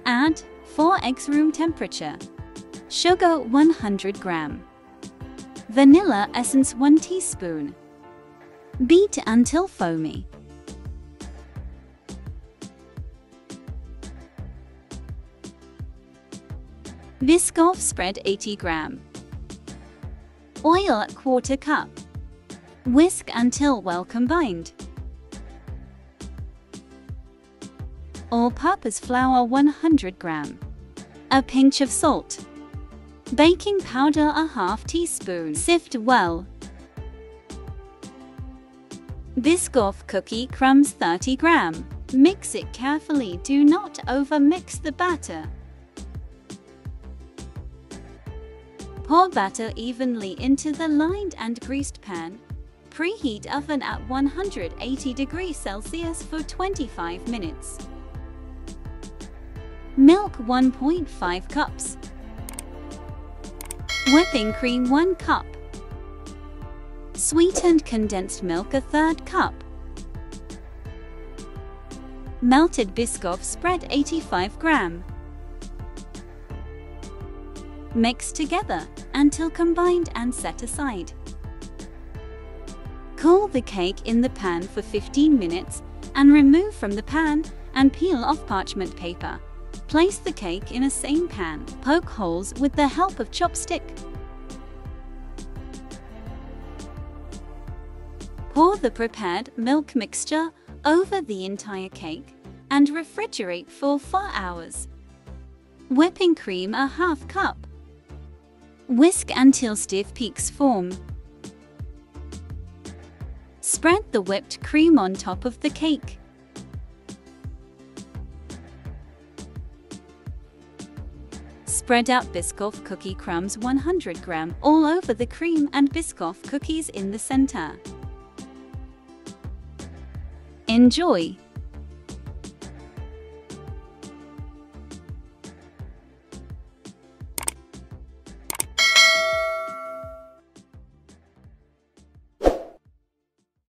Add 4 eggs room temperature. Sugar 100 gram. Vanilla essence 1 teaspoon. Beat until foamy. Biscoff spread 80 gram. Oil 1/4 cup. Whisk until well combined. All-purpose flour 100 gram. A pinch of salt. Baking powder 1/2 teaspoon. Sift well. Biscoff cookie crumbs 30 gram. Mix it carefully, do not over-mix the batter. Pour batter evenly into the lined and greased pan. Preheat oven at 180 degrees Celsius for 25 minutes. Milk 1.5 cups. Whipping cream 1 cup. Sweetened condensed milk 1/3 cup. Melted Biscoff spread 85 gram. Mix together until combined and set aside. Cool the cake in the pan for 15 minutes and remove from the pan and peel off parchment paper. Place the cake in a same pan. Poke holes with the help of chopstick. Pour the prepared milk mixture over the entire cake and refrigerate for 4 hours. Whipping cream 1/2 cup. Whisk until stiff peaks form. Spread the whipped cream on top of the cake. Spread out Biscoff cookie crumbs 100 gram all over the cream and Biscoff cookies in the center. Enjoy!